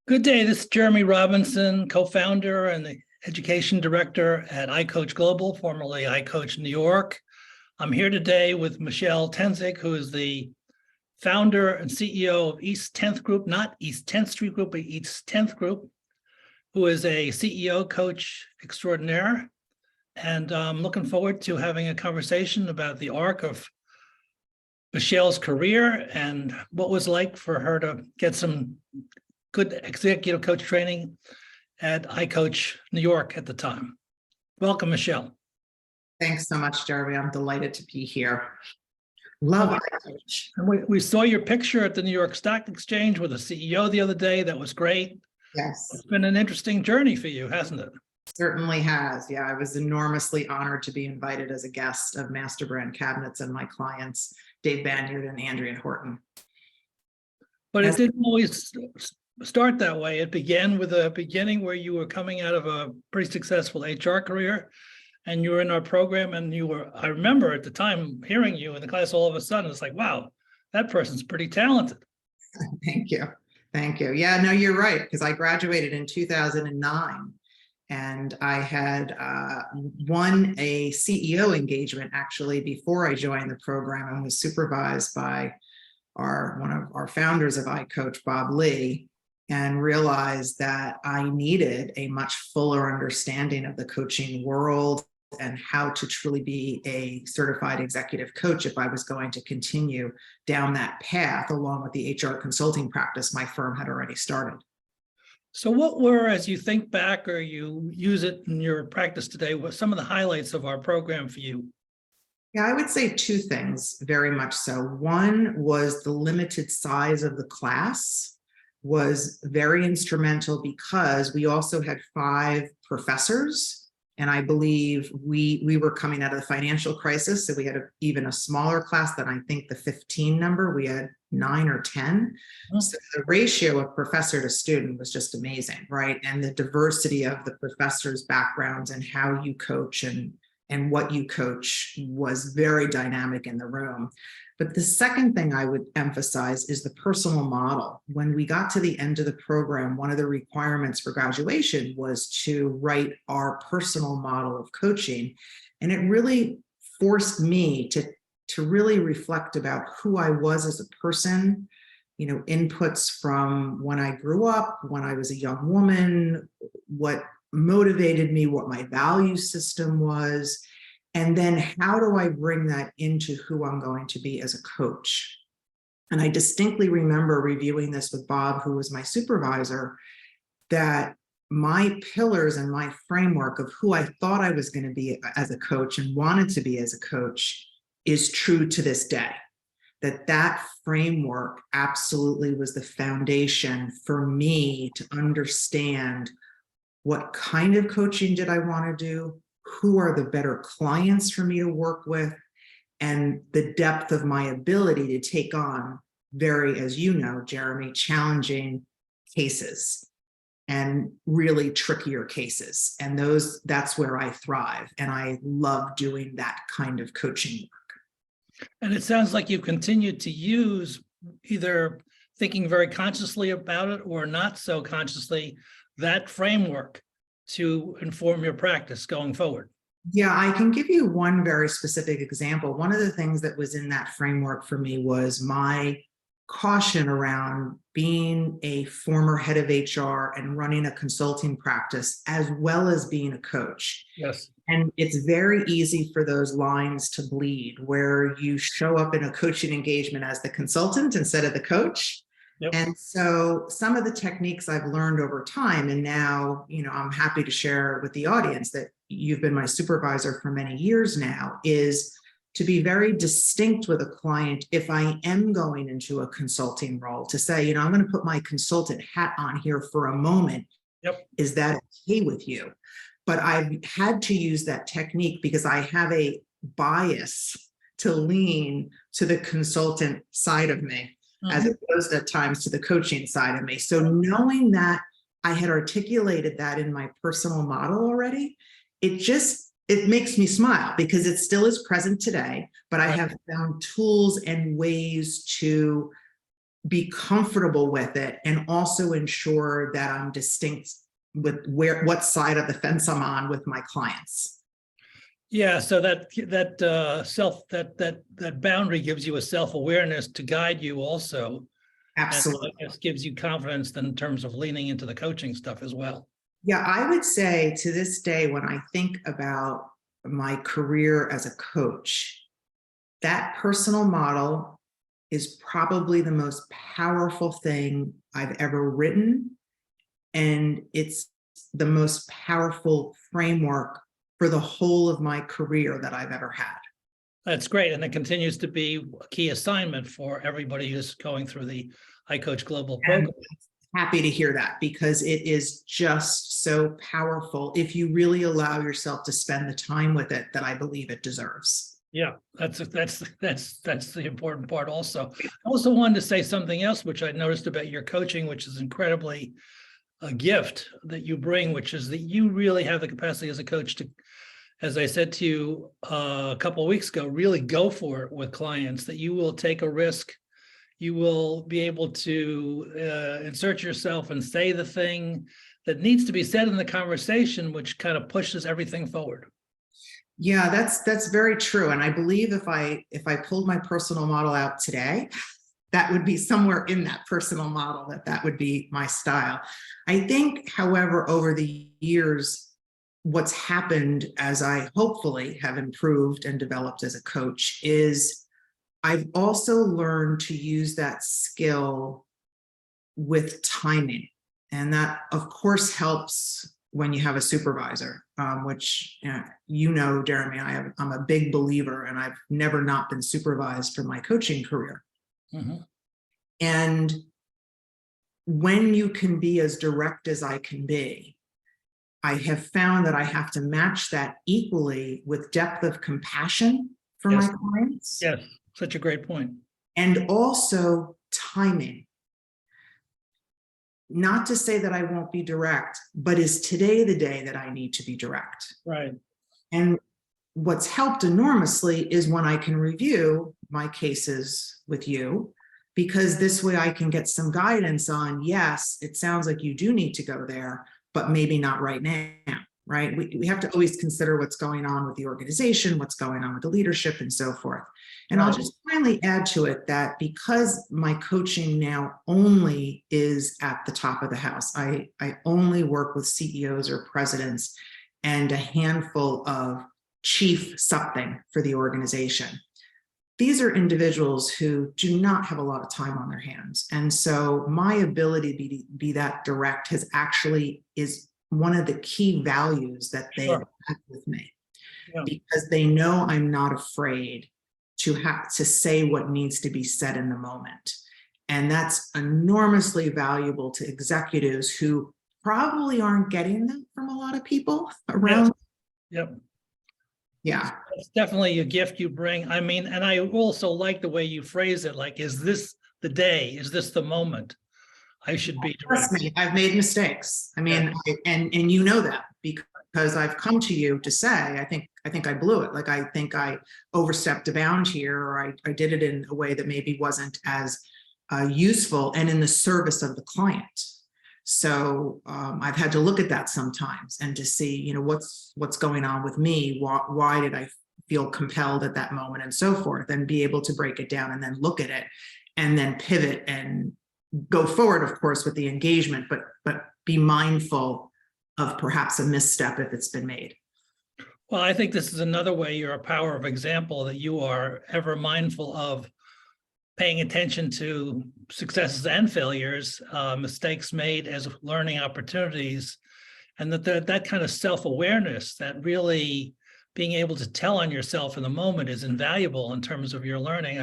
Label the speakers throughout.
Speaker 1: Good day. This is Jeremy Robinson, co-founder and the education director at iCoach Global, formerly iCoach New York. I'm here today with Michelle Tenzyk, who is the founder and CEO of East 10th Group, not East 10th Street Group, but East 10th Group, who is a CEO coach extraordinaire. And I'm looking forward to having a conversation about the arc of Michelle's career and what it was like for her to get some good executive coach training at iCoach New York at the time. Welcome, Michelle.
Speaker 2: Thanks so much, Jeremy. I'm delighted to be here. Love iCoach.
Speaker 1: And we saw your picture at the New York Stock Exchange with the CEO the other day. That was great.
Speaker 2: Yes.
Speaker 1: It's been an interesting journey for you, hasn't it?
Speaker 2: Certainly has. Yeah, I was enormously honored to be invited as a guest of Master Brand Cabinets and my clients, Dave Banyard and Andrea Horton.
Speaker 1: But it didn't always start that way. It began with a beginning where you were coming out of a pretty successful HR career and you were in our program and I remember at the time hearing you in the class, all of a sudden, it's like, wow, that person's pretty talented.
Speaker 2: Thank you. Thank you. Yeah, no, you're right. Because I graduated in 2009 and I had won a CEO engagement actually before I joined the program and was supervised by one of our founders of iCoach, Bob Lee, and realized that I needed a much fuller understanding of the coaching world and how to truly be a certified executive coach if I was going to continue down that path along with the HR consulting practice my firm had already started.
Speaker 1: So what were, as you think back or you use it in your practice today, what some of the highlights of our program for you?
Speaker 2: Yeah, I would say two things, very much so. One was the limited size of the class was very instrumental because we also had 5 professors. And I believe we were coming out of the financial crisis. So we had even a smaller class than I think the 15 number. We had 9 or 10. So the ratio of professor to student was just amazing, right? And the diversity of the professors' backgrounds and how you coach and what you coach was very dynamic in the room. But the second thing I would emphasize is the personal model. When we got to the end of the program, one of the requirements for graduation was to write our personal model of coaching. And it really forced me to really reflect about who I was as a person, inputs from when I grew up, when I was a young woman, what motivated me, what my value system was. And then how do I bring that into who I'm going to be as a coach? And I distinctly remember reviewing this with Bob, who was my supervisor, that my pillars and my framework of who I thought I was going to be as a coach and wanted to be as a coach is true to this day. That framework absolutely was the foundation for me to understand what kind of coaching did I want to do, who are the better clients for me to work with, and the depth of my ability to take on very, as you know, Jeremy, challenging cases and really trickier cases. And that's where I thrive. And I love doing that kind of coaching work.
Speaker 1: And it sounds like you continue to use either thinking very consciously about it or not so consciously, that framework to inform your practice going forward.
Speaker 2: Yeah, I can give you one very specific example. One of the things that was in that framework for me was my caution around being a former head of HR and running a consulting practice, as well as being a coach.
Speaker 1: Yes.
Speaker 2: And it's very easy for those lines to bleed, where you show up in a coaching engagement as the consultant instead of the coach. Yep. And so some of the techniques I've learned over time, and now, I'm happy to share with the audience that you've been my supervisor for many years now, is to be very distinct with a client if I am going into a consulting role, to say, I'm going to put my consultant hat on here for a moment.
Speaker 1: Yep.
Speaker 2: Is that okay with you? But I've had to use that technique because I have a bias to lean to the consultant side of me. As opposed at times to the coaching side of me. So knowing that I had articulated that in my personal model already, it makes me smile because it still is present today, but I have found tools and ways to be comfortable with it, and also ensure that I'm distinct with what side of the fence I'm on with my clients.
Speaker 1: Yeah, so that boundary gives you a self-awareness to guide you also.
Speaker 2: Absolutely.
Speaker 1: And it gives you confidence in terms of leaning into the coaching stuff as well.
Speaker 2: Yeah, I would say to this day, when I think about my career as a coach, that personal model is probably the most powerful thing I've ever written. And it's the most powerful framework for the whole of my career that I've ever had.
Speaker 1: That's great. And it continues to be a key assignment for everybody who's going through the iCoach Global program.
Speaker 2: Happy to hear that, because it is just so powerful if you really allow yourself to spend the time with it that I believe it deserves.
Speaker 1: Yeah, that's the important part also. I also wanted to say something else, which I noticed about your coaching, which is incredibly a gift that you bring, which is that you really have the capacity as a coach to, as I said to you a couple of weeks ago, really go for it with clients, that you will take a risk. You will be able to insert yourself and say the thing that needs to be said in the conversation, which kind of pushes everything forward.
Speaker 2: Yeah, that's very true. And I believe if I pulled my personal model out today, that would be somewhere in that personal model, that would be my style. I think, however, over the years, what's happened as I hopefully have improved and developed as a coach is I've also learned to use that skill with timing. And that, of course, helps when you have a supervisor, which, Jeremy, I'm a big believer, and I've never not been supervised for my coaching career.
Speaker 1: Mm-hmm.
Speaker 2: And when you can be as direct as I can be, I have found that I have to match that equally with depth of compassion for
Speaker 1: Yes.
Speaker 2: my clients.
Speaker 1: Yes, such a great point.
Speaker 2: And also timing. Not to say that I won't be direct, but is today the day that I need to be direct?
Speaker 1: Right.
Speaker 2: And what's helped enormously is when I can review my cases with you, because this way I can get some guidance on, yes, it sounds like you do need to go there, but maybe not right now, right? We have to always consider what's going on with the organization, what's going on with the leadership, and so forth. And I'll just finally add to it that because my coaching now only is at the top of the house, I only work with CEOs or presidents and a handful of chief something for the organization. These are individuals who do not have a lot of time on their hands. And so my ability to be that direct is one of the key values that they have with me, because they know I'm not afraid to have to say what needs to be said in the moment. And that's enormously valuable to executives who probably aren't getting that from a lot of people around.
Speaker 1: Yep.
Speaker 2: Yeah.
Speaker 1: It's definitely a gift you bring. I mean, and I also like the way you phrase it. Like, is this the day? Is this the moment? I should be direct.
Speaker 2: Trust me, I've made mistakes. I mean, and you know that, because I've come to you to say, I think I blew it. Like, I think I overstepped a bound here, or I did it in a way that maybe wasn't as useful and in the service of the client. So I've had to look at that sometimes and to see, what's going on with me. Why did I feel compelled at that moment, and so forth, and be able to break it down and then look at it and then pivot and go forward, of course, with the engagement, but be mindful of perhaps a misstep if it's been made.
Speaker 1: Well, I think this is another way you're a power of example, that you are ever mindful of paying attention to successes and failures, mistakes made as learning opportunities, and that kind of self-awareness, that really being able to tell on yourself in the moment, is invaluable in terms of your learning.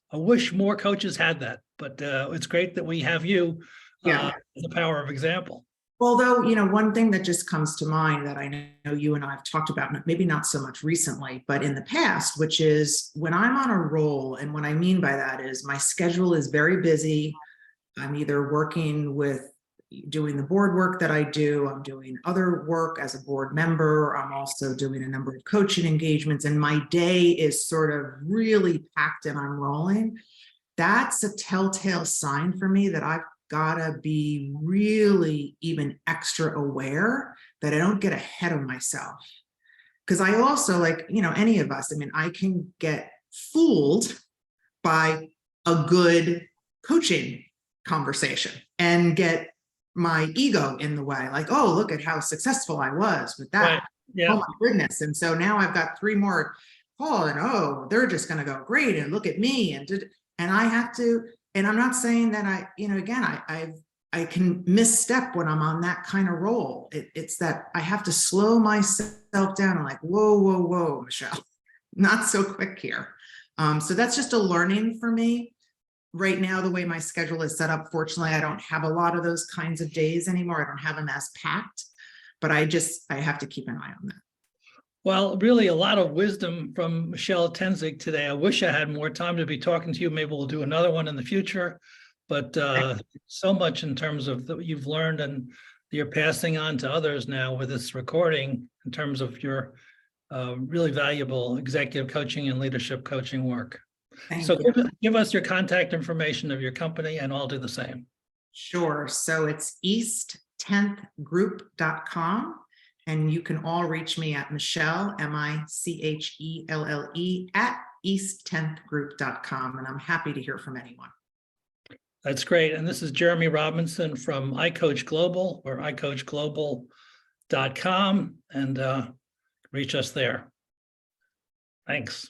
Speaker 1: I wish more coaches had that, but it's great that we have you as a power of example.
Speaker 2: Although, one thing that just comes to mind that I know you and I have talked about, maybe not so much recently, but in the past, which is when I'm on a roll. And what I mean by that is my schedule is very busy. I'm either working with doing the board work that I do, I'm doing other work as a board member, I'm also doing a number of coaching engagements, and my day is sort of really packed and I'm rolling. that's a telltale sign for me that I've got to be really even extra aware that I don't get ahead of myself. Because I also, like, any of us, I mean, I can get fooled by a good coaching conversation and get my ego in the way, like, oh, look at how successful I was with that.
Speaker 1: Right. Yeah.
Speaker 2: Oh my goodness. And so now I've got 3 more calls, and oh, they're just going to go great, and look at me, and I have to, and I'm not saying that again, I can misstep when I'm on that kind of roll. It's that I have to slow myself down. I'm like, whoa, Michelle, not so quick here. So that's just a learning for me. Right now, the way my schedule is set up, fortunately, I don't have a lot of those kinds of days anymore. I don't have them as packed, but I have to keep an eye on that.
Speaker 1: Well, really a lot of wisdom from Michelle Tenzyk today. I wish I had more time to be talking to you. Maybe we'll do another one in the future, but so much in terms of what you've learned and you're passing on to others now with this recording in terms of your really valuable executive coaching and leadership coaching work.
Speaker 2: Thank
Speaker 1: So
Speaker 2: you.
Speaker 1: give us your contact information of your company and I'll do the same.
Speaker 2: Sure. So it's east10thgroup.com. And you can all reach me at Michelle, Michelle, at east10thgroup.com. And I'm happy to hear from anyone.
Speaker 1: That's great. And this is Jeremy Robinson from iCoach Global or iCoachGlobal.com, and reach us there. Thanks.